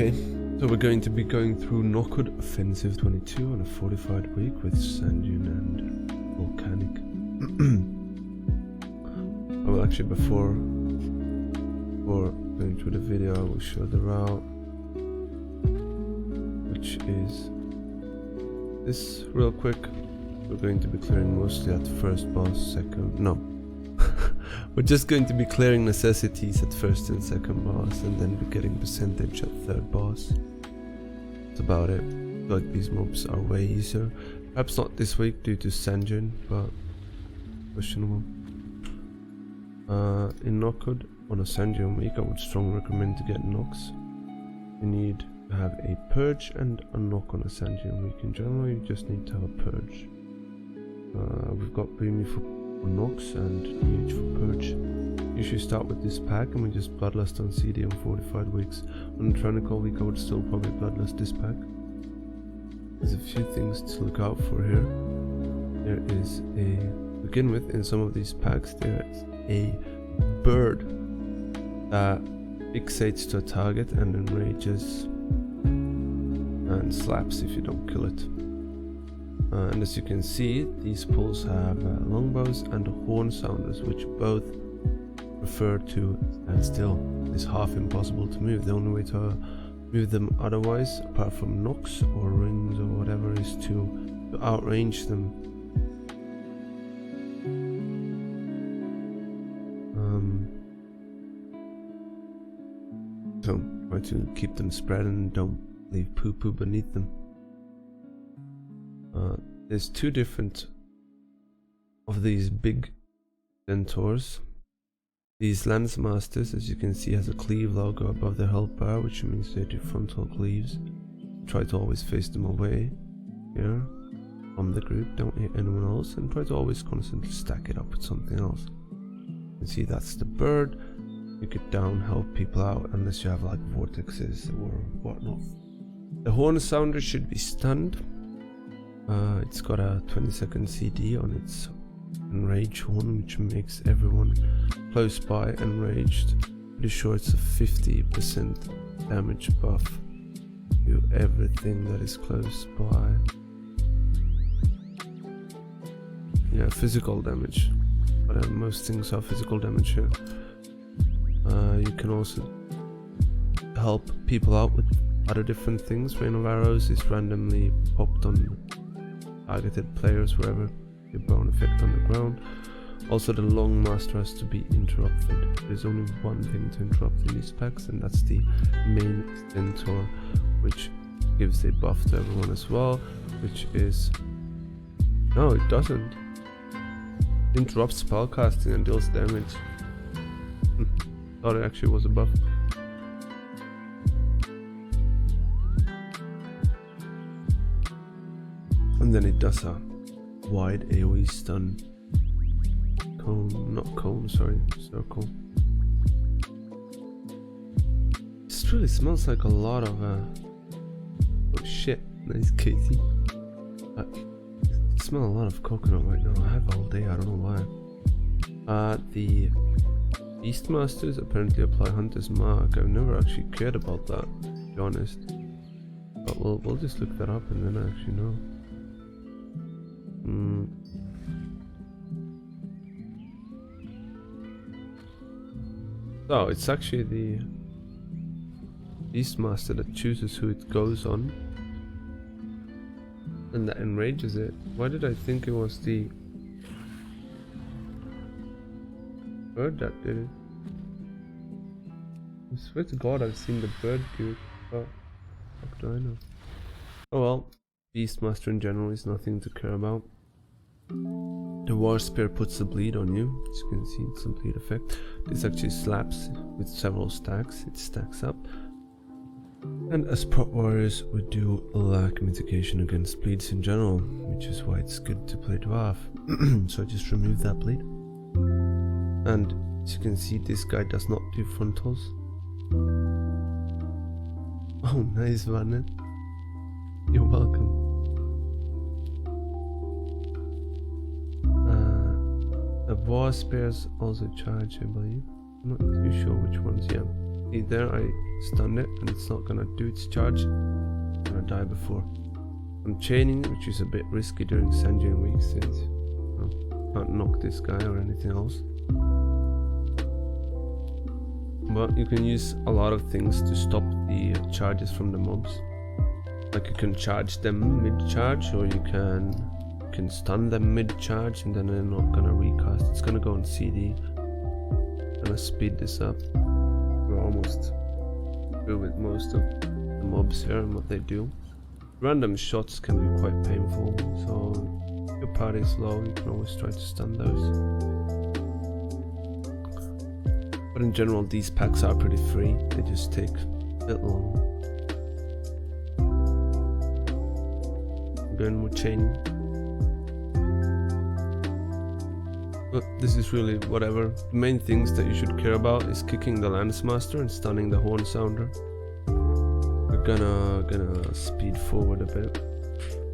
Okay, so we're going to be going through Nokhud Offensive 22 on a fortified week with Sand Dune and Volcanic. Well, actually, before going through the video, I will show the route, which is this real quick. We're going to be clearing mostly at first boss, second, no. We're just going to be clearing necessities at first and second boss, and then we're getting percentage at third boss. That's about it. Like, these mobs are way easier. Perhaps not this week due to Sand Dune, but questionable. In Nokhud, on a Sand Dune week, I would strongly recommend to get Nox. You need to have a purge and a knock on a Sand Dune week. In general, you just need to have a purge. We've got Beamy for Nox and Huge for Purge. Usually start with this pack and we just Bloodlust on CD on fortified weeks. On a Tronical week I would still probably Bloodlust this pack. There's a few things to look out for here. There is to begin with, in some of these packs there is a bird that fixates to a target and enrages and slaps if you don't kill it. And as you can see, these pulls have longbows and horn sounders, which both refer to stand still. It's half impossible to move. The only way to move them otherwise, apart from knocks or rings or whatever, is to outrange them. So try to keep them spread and don't leave poo-poo beneath them. There's two different of these big centaurs. These Lancemasters, as you can see, has a cleave logo above their health bar, which means they do frontal cleaves. Try to always face them away here from the group, don't hit anyone else, and try to always constantly stack it up with something else. You can see that's the bird. You could down help people out unless you have like vortexes or whatnot. The horn sounder should be stunned. It's got a 20-second CD on its enrage horn, which makes everyone close by enraged. Pretty sure it's a 50% damage buff to everything that is close by. Yeah, physical damage, but most things are physical damage here. You can also help people out with other different things. Rain of Arrows is randomly popped on targeted players wherever your bone effect on the ground. Also, the long master has to be interrupted. There's only one thing to interrupt in these packs, and that's the main centaur, which gives a buff to everyone as well, which is... no, it doesn't. It interrupts spellcasting and deals damage. Thought it actually was a buff. And then it does a wide AoE stun. Cone, not cone, sorry, circle. This really smells like a lot of oh shit, nice Casey. I smell a lot of coconut right now. I have all day, I don't know why. The Beastmasters apparently apply Hunter's Mark. I've never actually cared about that, to be honest. But we'll just look that up and then I actually know. So it's actually the Beastmaster that chooses who it goes on and that enrages it. Why did I think it was the bird that did it? I swear to God I've seen the bird do it, but what do I know? Oh well, Beastmaster in general is nothing to care about. The War Spear puts the bleed on you, as you can see, it's a bleed effect. This actually slaps with several stacks, it stacks up. And as prot warriors, we do lack mitigation against bleeds in general, which is why it's good to play Dwarf. So just remove that bleed. And as you can see, this guy does not do frontals. Oh, nice, Vannet. You're welcome. The War Spears also charge, I believe. I'm not too sure which ones, yeah. See there, I stunned it, and it's not gonna do its charge. It's gonna die before. I'm chaining, which is a bit risky during Sanjian week since I can't knock this guy or anything else. But you can use a lot of things to stop the charges from the mobs. Like you can charge them mid-charge, or you can stun them mid-charge, and then they're not gonna recast. It's gonna go on CD. I'm gonna speed this up. We're almost through with most of the mobs here and what they do. Random shots can be quite painful, so if your party's low, you can always try to stun those. But in general, these packs are pretty free. They just take a bit long. Going with chain. But this is really whatever. The main things that you should care about is kicking the Lance Master and stunning the Horn Sounder. We're gonna speed forward a bit.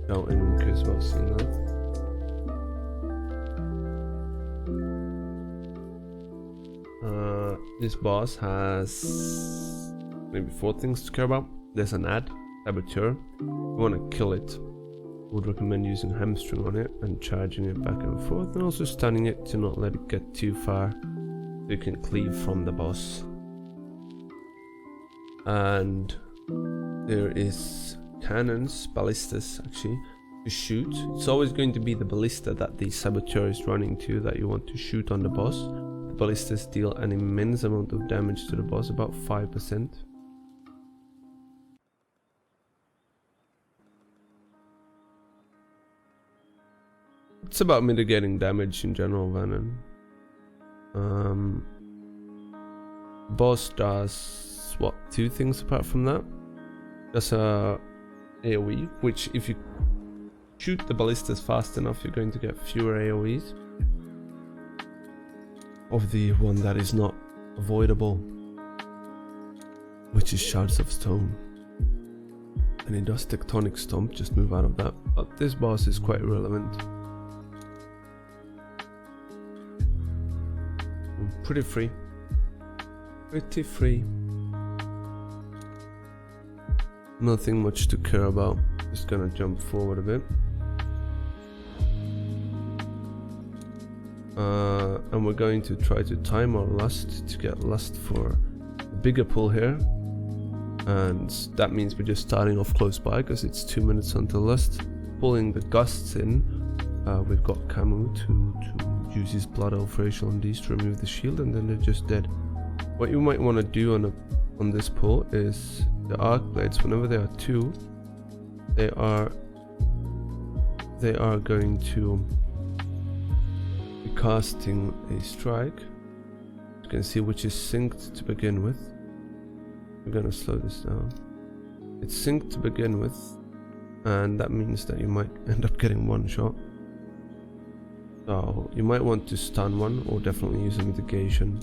No anyone cares about seeing that. This boss has maybe 4 things to care about. There's an ad, Saboteur. You want to kill it. I would recommend using Hamstring on it and charging it back and forth, and also stunning it to not let it get too far so you can cleave from the boss. And there is cannons, ballistas actually, to shoot. It's always going to be the ballista that the Saboteur is running to that you want to shoot on the boss. The ballistas deal an immense amount of damage to the boss, about 5%. It's about mitigating damage in general, Venom. Boss does what, 2 things apart from that? Does a AoE, which if you shoot the ballistas fast enough, you're going to get fewer AoEs of the one that is not avoidable, which is Shards of Stone. And it does Tectonic Stomp, just move out of that. But this boss is quite relevant. Pretty free. Pretty free. Nothing much to care about. Just gonna jump forward a bit. And we're going to try to time our lust to get lust for a bigger pull here. And that means we're just starting off close by because it's 2 minutes until lust. Pulling the gusts in. We've got Camu to use his Blood Elf Racial on these to remove the shield, and then they're just dead. What you might want to do on this pull is the Arc Blades, whenever they are 2, they are going to be casting a strike. You can see which is synced to begin with. We're gonna slow this down. It's synced to begin with, and that means that you might end up getting 1 shot. So you might want to stun one, or definitely use a mitigation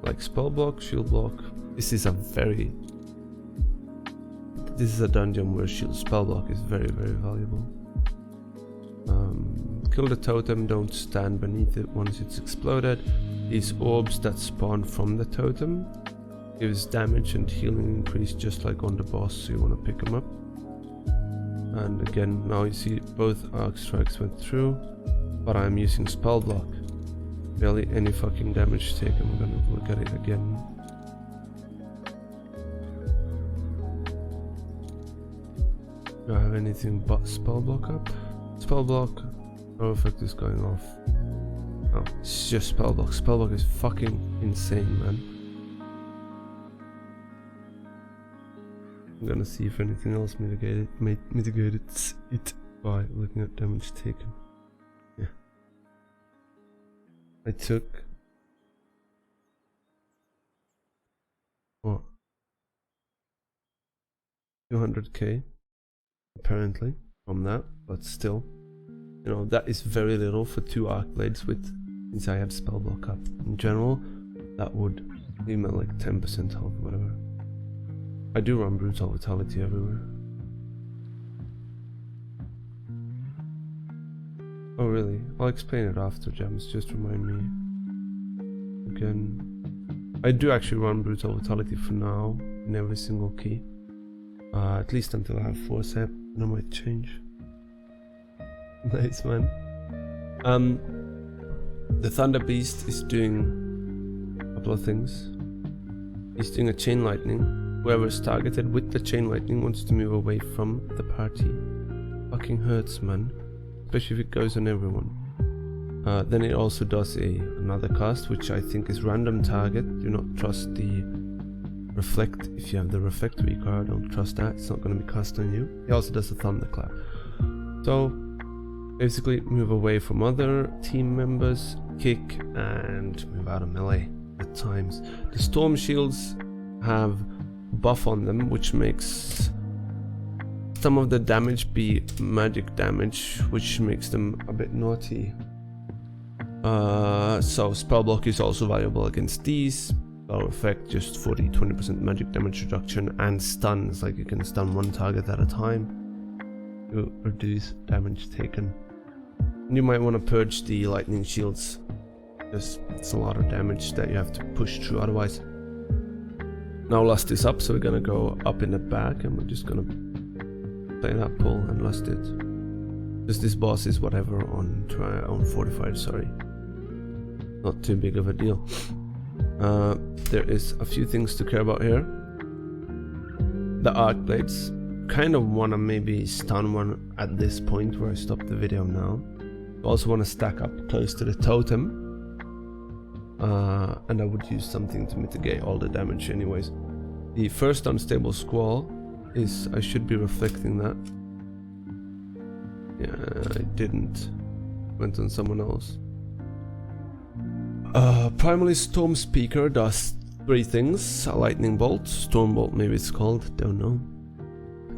like spell block, shield block. This is a dungeon where spell block is very, very valuable. Kill the totem, don't stand beneath it once it's exploded. These orbs that spawn from the totem gives damage and healing increase just like on the boss, so you want to pick them up. And again, now you see both arc strikes went through, but I'm using spell block. Barely any fucking damage taken. We're gonna look at it again. Do I have anything but spell block up? Spell block, no effect is going off. Oh, it's just spell block. Spell block is fucking insane, man. I'm gonna see if anything else mitigated it by looking at damage taken. Yeah. I took what? 200k apparently from that, but still, you know, that is very little for 2 arc blades with, since I have spell block up. In general, that would leave me at like 10% health, whatever. I do run brutal vitality everywhere. Oh really? I'll explain it after, Gems, just remind me. Again. I do actually run Brutal Vitality for now in every single key. At least until I have Forceps, and I might change. Nice, man. The Thunder Beast is doing a couple of things. He's doing a Chain Lightning. Whoever's targeted with the Chain Lightning wants to move away from the party. Fucking hurts, man. Especially if it goes on everyone. Then it also does another cast, which I think is random target. Do not trust the Reflect. If you have the Reflect weak card, don't trust that. It's not going to be cast on you. He also does a Thunderclap. So basically move away from other team members, kick, and move out of melee at times. The Storm Shields have buff on them, which makes some of the damage be magic damage, which makes them a bit naughty. So Spell Block is also valuable against these. Spell Effect, just 40-20% magic damage reduction, and stuns, like you can stun one target at a time to reduce damage taken. And you might want to purge the Lightning Shields, because it's a lot of damage that you have to push through otherwise. Now Lust is up, so we're gonna go up in the back, and we're just gonna play that pull and Lust it. Because this boss is whatever on Fortified, sorry. Not too big of a deal. There is a few things to care about here. The Arc Blades. Kind of want to maybe stun one at this point where I stop the video now. Also want to stack up close to the totem. And I would use something to mitigate all the damage anyways. The first Unstable Squall is, I should be reflecting that. Yeah, I didn't. Went on someone else. Primarily Storm Speaker does 3 things. A Lightning Bolt, Storm Bolt maybe it's called, don't know.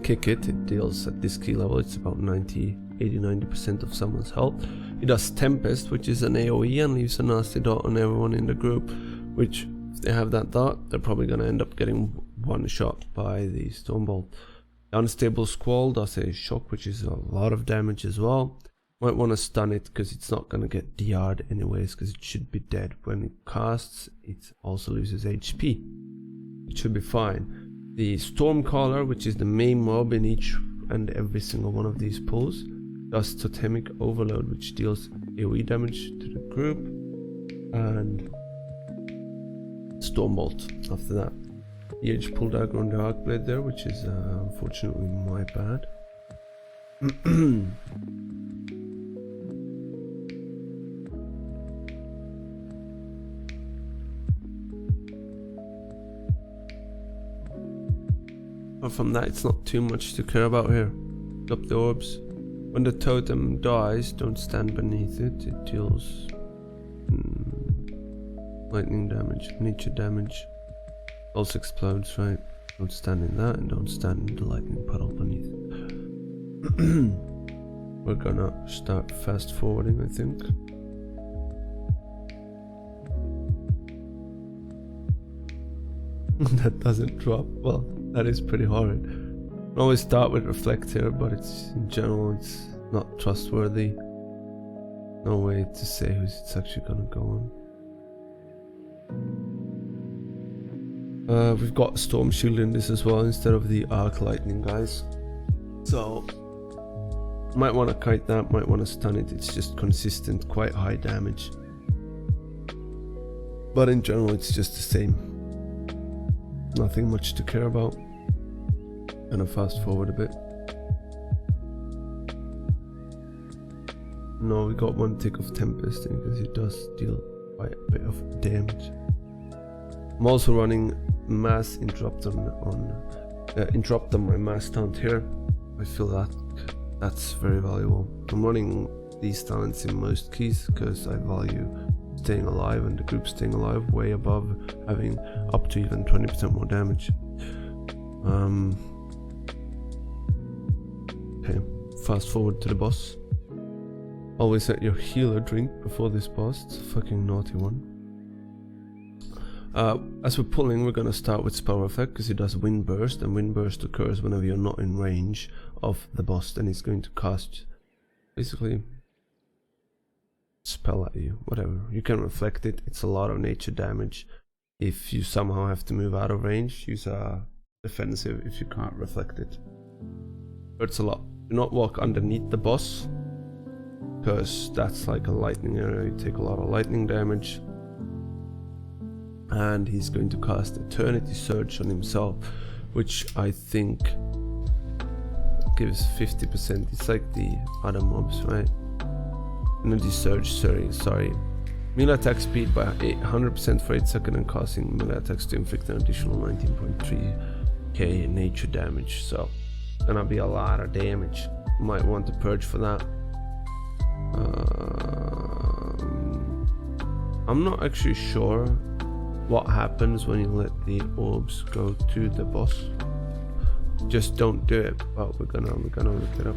Kick it, it deals at this key level, it's about 80-90% of someone's health. It does Tempest, which is an AoE and leaves a nasty dot on everyone in the group, which if they have that dot, they're probably gonna end up getting one shot by the Storm Bolt. The Unstable Squall does a shock, which is a lot of damage as well. Might want to stun it because it's not going to get DR'd anyways, because it should be dead. When it casts, it also loses HP. It should be fine. The Stormcaller, which is the main mob in each and every single one of these pulls, does Totemic Overload, which deals AoE damage to the group, and Stormbolt after that. EH pull dagger on the Arcblade there, which is unfortunately my bad. Apart from that, it's not too much to care about here. Drop the orbs. When the totem dies, don't stand beneath it. It deals lightning damage, nature damage. Also explodes, right? Don't stand in that, and don't stand in the lightning puddle beneath. We're gonna start fast forwarding, I think. That doesn't drop. Well, that is pretty hard. I always start with Reflect here, but it's in general it's not trustworthy. No way to say who's it's actually gonna go on. We've got Storm Shield in this as well instead of the Arc Lightning guys. So might want to kite that, might want to stun it. It's just consistent, quite high damage. But in general it's just the same. Nothing much to care about. Gonna fast forward a bit. No, we got one tick of Tempest because it does deal quite a bit of damage. I'm also running Mass Interrupt Interrupt on my Mass Taunt here. I feel that's very valuable. I'm running these talents in most keys because I value staying alive and the group staying alive way above having up to even 20% more damage. Okay, fast forward to the boss. Always let your healer drink before this boss. It's a fucking naughty one. As we're pulling, we're gonna start with Spell Effect because it does Wind Burst, and Wind Burst occurs whenever you're not in range of the boss. Then it's going to cast basically spell at you, whatever. You can reflect it. It's a lot of nature damage. if you somehow have to move out of range, use a defensive if you can't reflect it. Hurts a lot. Do not walk underneath the boss, because that's like a lightning area. You take a lot of lightning damage, and he's going to cast Eternity Surge on himself, which I think gives 50%. It's like the other mobs, right? Energy Surge, sorry. Melee attack speed by 100% for 8 seconds and casting melee attacks to inflict an additional 19.3k nature damage. So, gonna be a lot of damage. Might want to purge for that. I'm not actually sure what happens when you let the orbs go to the boss. Just don't do it, but we're gonna look it up.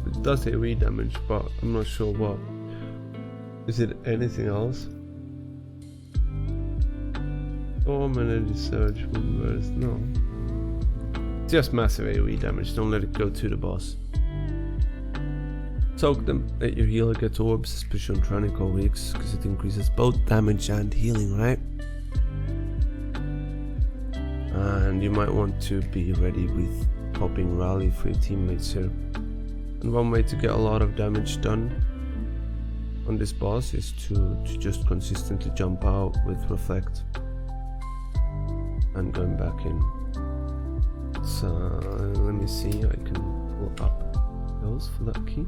It does AoE damage, but I'm not sure what. Is it anything else? Storm, Energy Surge, Moonburst, no. Just massive AoE damage, don't let it go to the boss. Soak them, let your healer get orbs, especially on Tronic or weeks, because it increases both damage and healing, right? And you might want to be ready with popping Rally for your teammates here. And one way to get a lot of damage done on this boss is to just consistently jump out with Reflect and going back in. So let me see, I can pull up those for that key.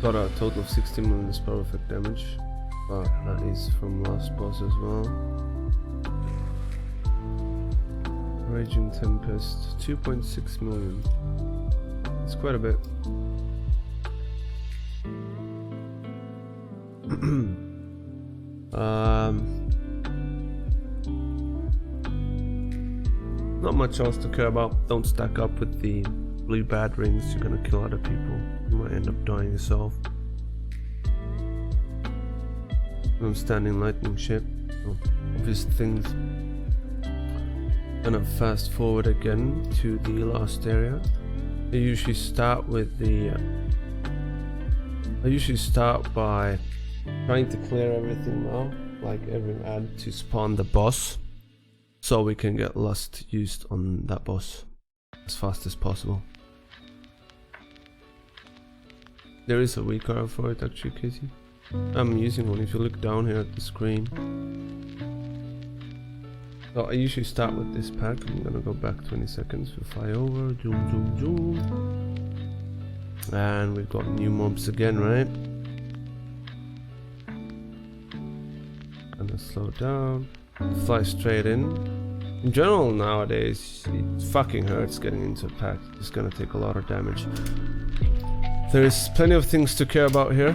Got a total of 60 million spell effect damage, but that is from last boss as well. Raging Tempest, 2.6 million. It's quite a bit. Not much else to care about. Don't stack up with the blue bad rings. You're gonna kill other people. You might end up dying yourself. Standing lightning shit. Oh, obvious things. Gonna fast forward again to the last area. I usually start by trying to clear everything now, like every ad to spawn the boss, so we can get Lust used on that boss as fast as possible. There is a weak arrow for it actually, Casey. I'm using one if you look down here at the screen. So I usually start with this pack. I'm gonna go back 20 seconds to fly over, zoom. And we've got new mobs again, right? Gonna slow down, fly straight in. In general nowadays, it fucking hurts getting into a pack. It's gonna take a lot of damage. There's plenty of things to care about here.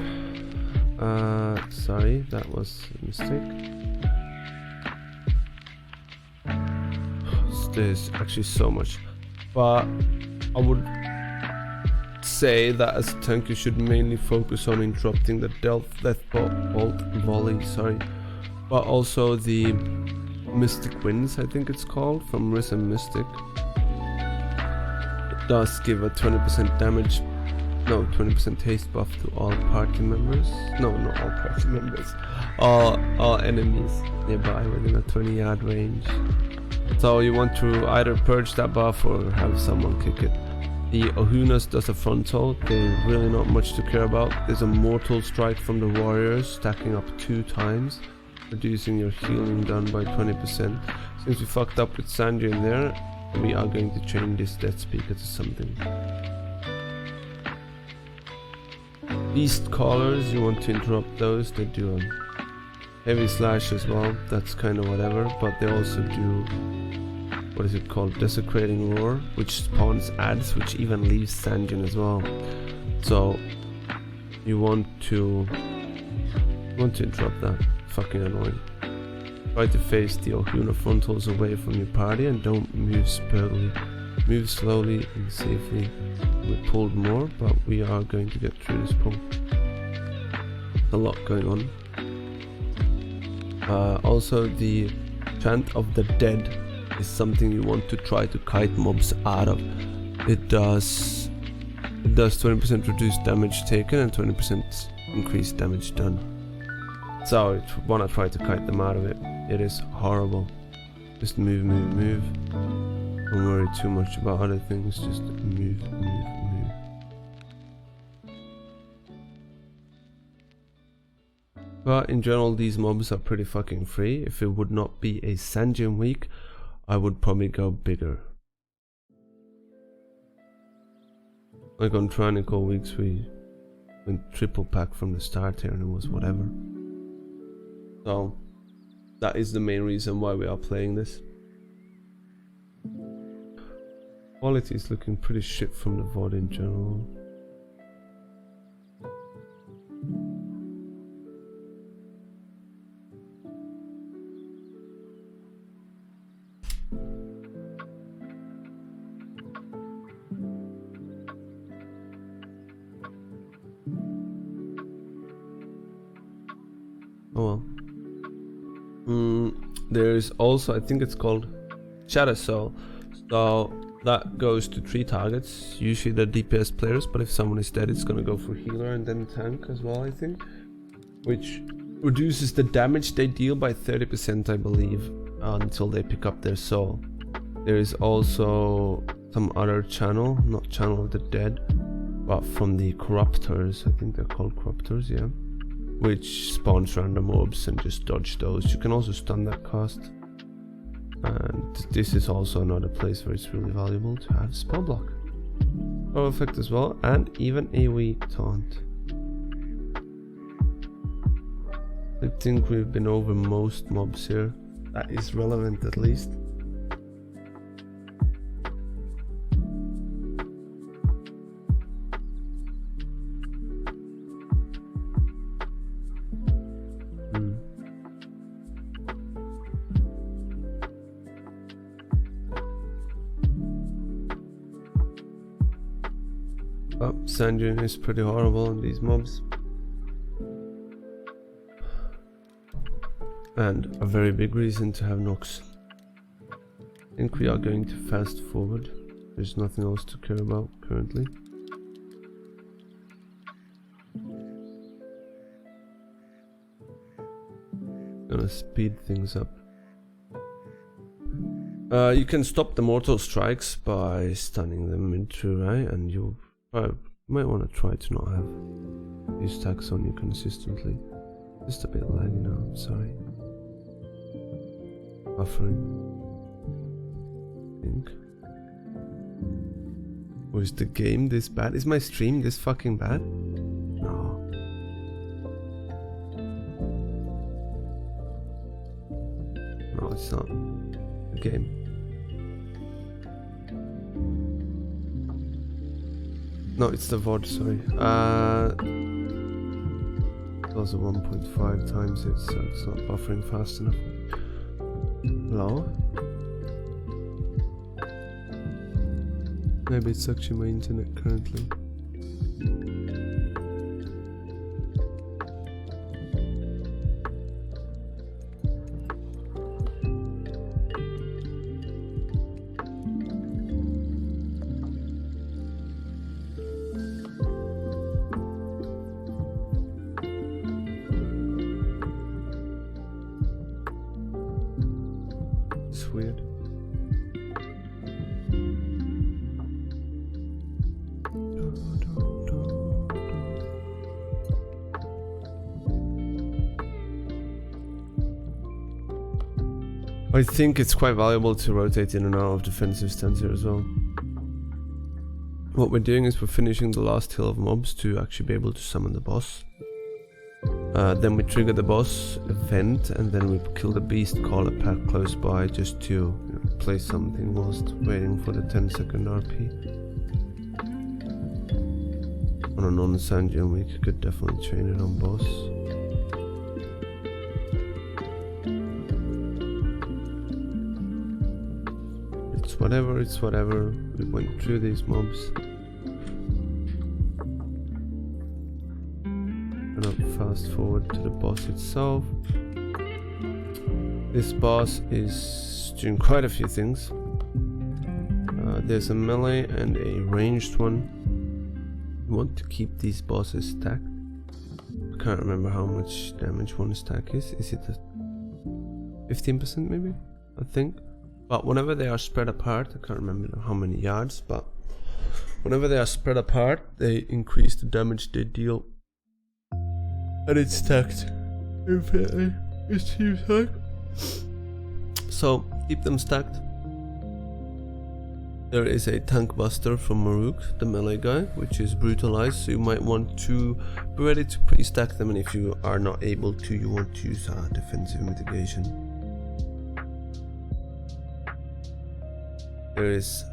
Sorry, that was a mistake. There's actually so much, but I would say that as a tank you should mainly focus on interrupting the death bolt volley, but also the Mystic Winds, I think it's called, from Risen Mystic. It does give a 20% damage, no, 20% haste buff to all party members. No, not all party members. All enemies nearby within a 20-yard range. So you want to either purge that buff or have someone kick it. The Ohunas does a frontal, they're really not much to care about. There's a Mortal Strike from the warriors, stacking up 2 times, reducing your healing done by 20%. Since we fucked up with Sanji in there, we are going to change this Death Speaker to something. Beast Callers, you want to interrupt those, they do a heavy slash as well, that's kind of whatever, but they also do, what is it called, Desecrating Roar, which spawns ads, which even leaves Sanjin as well. So you want to interrupt that. Fucking annoying. Try to face the Ohuna frontals away from your party and don't move spurtily. Move slowly and safely. We pulled more, but we are going to get through this pull. A lot going on. Also, the Chant of the Dead is something you want to try to kite mobs out of. It does 20% reduced damage taken and 20% increased damage done. So if you wanna try to kite them out of it, it is horrible. Just move, move, move. Don't worry too much about other things, just move, move, move. But in general, these mobs are pretty fucking free. If it would not be a Sand Gym week, I would probably go bigger. Like on Trinical weeks, we went triple pack from the start here and it was whatever. So that is the main reason why we are playing this. Quality is looking pretty shit from the VOD in general. Oh well. There's also, I think it's called Shadow Soul. So that goes to 3 targets. Usually they're DPS players, but if someone is dead, it's gonna go for healer and then tank as well, I think. Which reduces the damage they deal by 30%, I believe, until they pick up their soul. There is also some other channel, not Channel of the Dead, but from the Corruptors. I think they're called Corruptors, yeah. Which spawns random mobs and just dodge those. You can also stun that cast. And this is also another place where it's really valuable to have spell block. Power effect as well, and even AoE taunt. I think we've been over most mobs here. That is relevant at least. Sand Dune is pretty horrible on these mobs. And a very big reason to have Nox. I think we are going to fast forward. There's nothing else to care about currently. Gonna speed things up. You can stop the mortal strikes by stunning them into, right? And you might want to try to not have these stacks on you consistently. Just a bit laggy now, I'm sorry. Buffering. I think. Or is the game this bad? Is my stream this fucking bad? No. No, it's not. The game. No, it's the VOD, sorry. It was a 1.5 times it, so it's not buffering fast enough. Hello? Maybe it's actually my internet currently. Weird. I think it's quite valuable to rotate in and out of defensive stance here as well. What we're doing is we're finishing the last hill of mobs to actually be able to summon the boss. Then we trigger the boss event and then we kill the beast, call a pack close by just to play something whilst waiting for the 10-second RP. On a non-Sand Gym week, you could definitely train it on boss. It's whatever. We went through these mobs. Fast forward to the boss itself. This boss is doing quite a few things. There's a melee and a ranged one. You want to keep these bosses stacked. I can't remember how much damage one stack is. Is it 15% maybe? I think. But whenever they are spread apart, I can't remember how many yards, but whenever they are spread apart, they increase the damage they deal. And it's stacked infinitely. It seems like. So keep them stacked. There is a tank buster from Maruk, the melee guy, which is brutalized, so you might want to be ready to pre-stack them, and if you are not able to, you want to use defensive mitigation. There is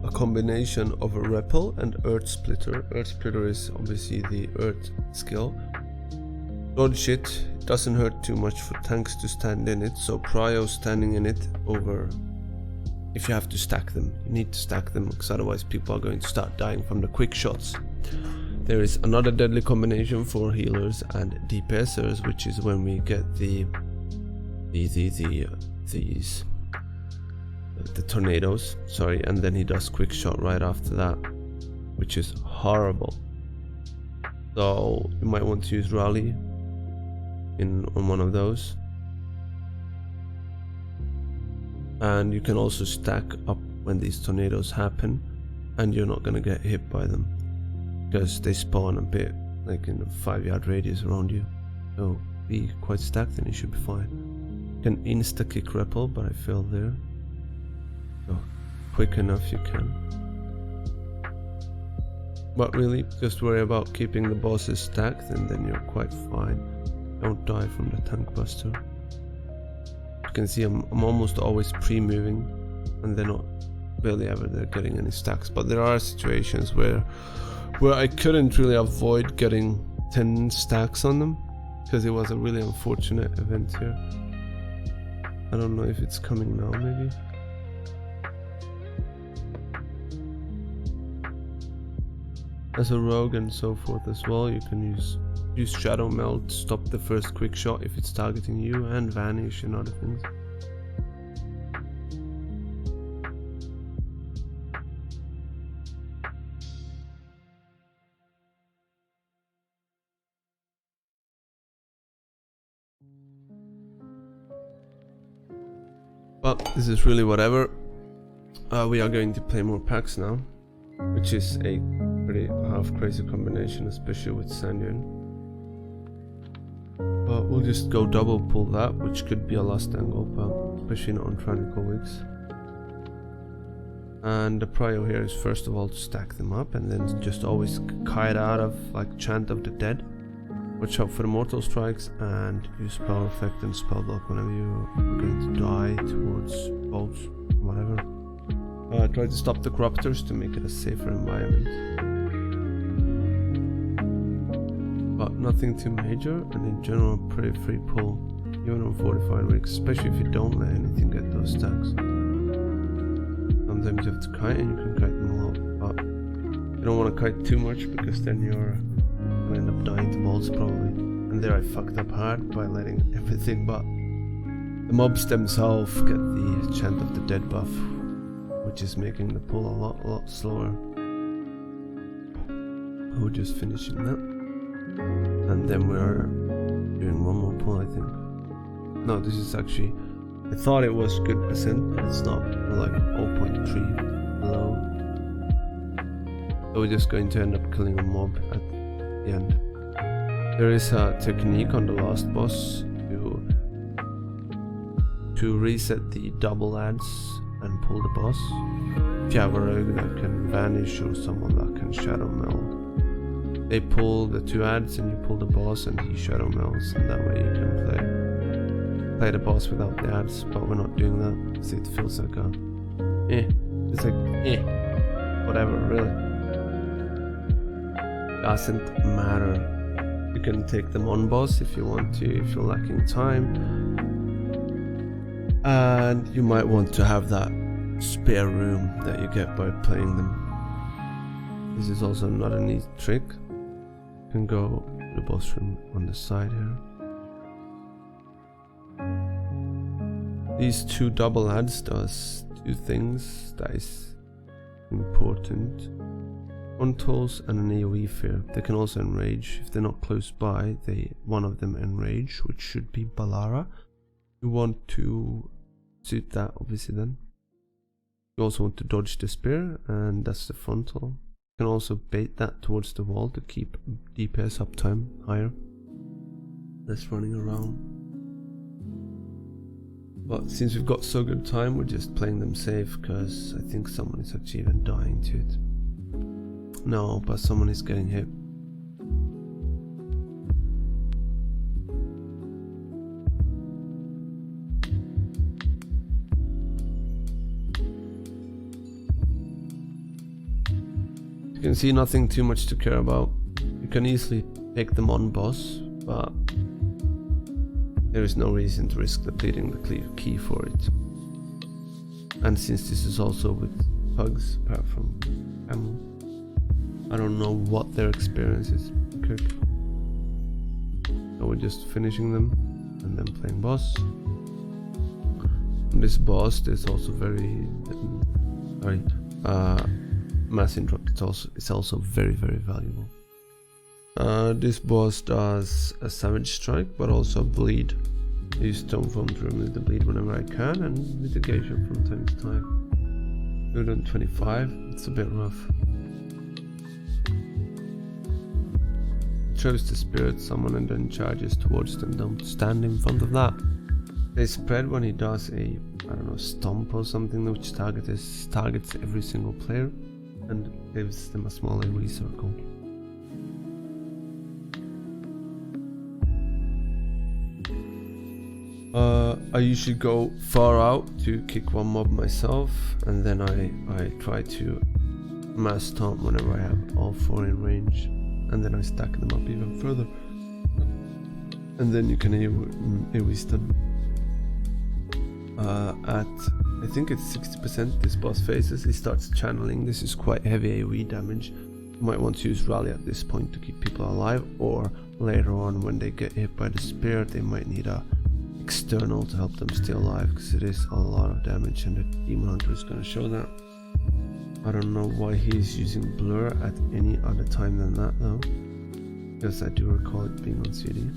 a combination of a repel and earth splitter. Earth splitter is obviously the earth skill. Dodge it, it doesn't hurt too much for tanks to stand in it, so prio standing in it over. If you have to stack them, you need to stack them, because otherwise people are going to start dying from the quick shots. There is another deadly combination for healers and DPSers, which is when we get the tornadoes, sorry, and then he does quick shot right after that, which is horrible. So you might want to use rally on one of those. And you can also stack up when these tornadoes happen, and you're not gonna get hit by them because they spawn a bit like in a 5-yard radius around you. So be quite stacked and you should be fine. You can insta kick repel, but I failed there. So quick enough you can. But really, just worry about keeping the bosses stacked and then you're quite fine. Don't die from the tank buster. You can see I'm almost always pre-moving, and they're not really ever getting any stacks. But there are situations where I couldn't really avoid getting 10 stacks on them, because it was a really unfortunate event here. I don't know if it's coming now, maybe. As a rogue and so forth as well, you can use Shadow Meld to stop the first quick shot if it's targeting you, and Vanish and other things. But this is really whatever. We are going to play more packs now, which is a pretty half crazy combination, especially with Sandian. But we'll just go double pull that, which could be a last angle, but especially not on Tyrannical Wigs. And the prio here is first of all to stack them up, and then just always kite out of like Chant of the Dead. Watch out for the Mortal Strikes, and use Power Effect and Spell Block whenever you are going to die towards bolts, whatever. Try to stop the Corruptors to make it a safer environment. But nothing too major, and in general pretty free pull, even on fortified rigs, especially if you don't let anything get those stacks. Sometimes you have to kite, and you can kite them a lot, but you don't want to kite too much, because then you're gonna end up dying to bolts probably. And there I fucked up hard by letting everything, but the mobs themselves get the Chant of the Dead buff, which is making the pull a lot slower. We're just finishing that. And then we're doing one more pull, I think. No, this is actually, I thought it was good percent, but it's not. We're like 0.3 below. So we're just going to end up killing a mob at the end. There is a technique on the last boss to reset the double adds and pull the boss. If you have a rogue that can vanish or someone that can shadow meld, they pull the 2 adds and you pull the boss and he shadow melds, and that way you can play the boss without the adds. But we're not doing that because it feels like it's like whatever, really. Doesn't matter. You can take them on boss if you want to, if you're lacking time, and you might want to have that spare room that you get by playing them. This is also another neat trick. You can go to the boss room on the side here. These 2 double adds does 2 things that is important. One tools and an AoE fear. They can also enrage. If they're not close by, one of them enrage, which should be Balara. You want to suit that obviously then. You also want to dodge the spear, and that's the frontal. You can also bait that towards the wall to keep DPS uptime higher. Less running around. But since we've got so good time, we're just playing them safe, because I think someone is actually even dying to it. No, but someone is getting hit. You can see nothing too much to care about. You can easily take them on boss, but there is no reason to risk depleting the clear key for it. And since this is also with pugs, apart from ammo, I don't know what their experience is. Okay. So we're just finishing them and then playing boss. And this boss is also very mass interrupt. It's also very valuable. This boss does a savage strike, but also bleed. I use stone foam to remove the bleed whenever I can, and mitigation from time to time. 225. It's a bit rough. Chose to spirit someone and then charges towards them. Don't stand in front of that. They spread when he does a, I don't know, stomp or something, which targets every single player and gives them a small AoE circle. I usually go far out to kick one mob myself, and then I try to mass stomp whenever I have all 4 in range. And then I stack them up even further, and then you can AoE stun. At I think it's 60% this boss faces, he starts channeling. This is quite heavy AoE damage. You might want to use rally at this point to keep people alive, or later on when they get hit by the spear they might need a external to help them stay alive, because it is a lot of damage, and the demon hunter is going to show that. I don't know why he's using blur at any other time than that though, because I do recall it being on CD.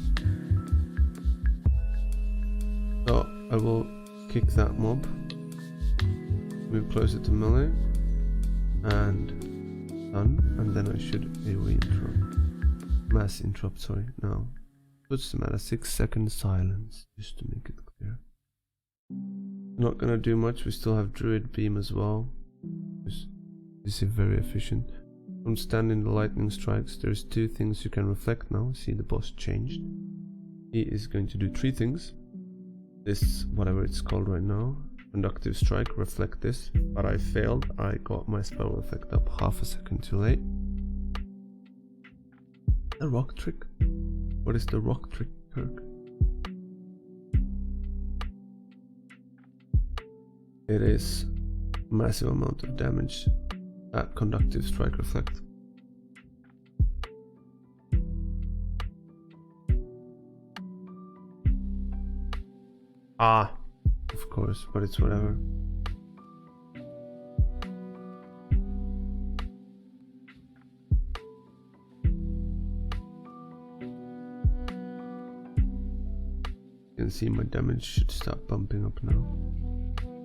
So I will kick that mob, move closer to melee, and stun, and then I should AoE interrupt. Mass interrupt, sorry, no. Puts them at a 6-second silence, just to make it clear. Not gonna do much, we still have Druid Beam as well. This is very efficient. Don't stand in the lightning strikes. There's 2 things you can reflect now. See, the boss changed. He is going to do 3 things. This, whatever it's called right now, conductive strike, reflect this, but I failed. I got my spell effect up half a second too late. A rock trick? What is the rock trick perk? It is massive amount of damage at conductive strike reflect. Ah, of course, but it's whatever. You can see my damage should start bumping up now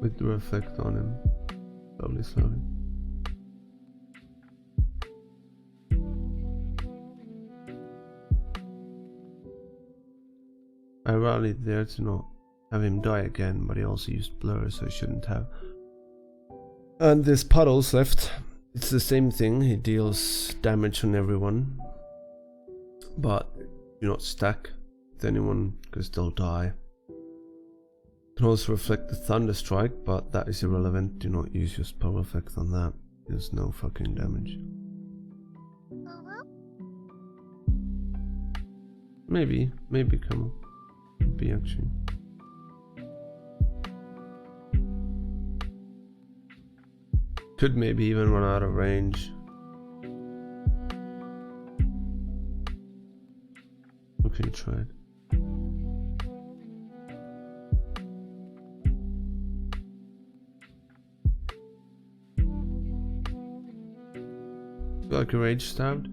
with the reflect on him, slowly. I rallied there to not have him die again, but he also used blur, so he shouldn't have. And there's puddles left. It's the same thing, he deals damage on everyone, but do not stack with anyone because they'll die. You can also reflect the thunder strike, but that is irrelevant. Do not use your spell effect on that. There's no fucking damage. Maybe come on. Be actually. Could maybe even run out of range. Okay, try it. feel like a rage stabbed.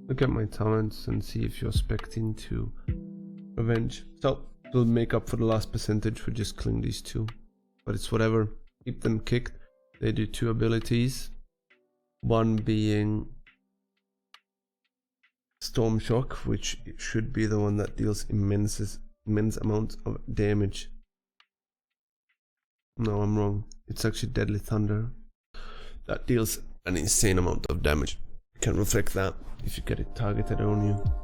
Look at my talents and see if you're spec'd into revenge. So we'll make up for the last percentage for just killing these two. But it's whatever. Keep them kicked. They do 2 abilities. One being Storm Shock, which should be the one that deals immense amount of damage. No, I'm wrong. It's actually Deadly Thunder. That deals an insane amount of damage. You can reflect that if you get it targeted on you.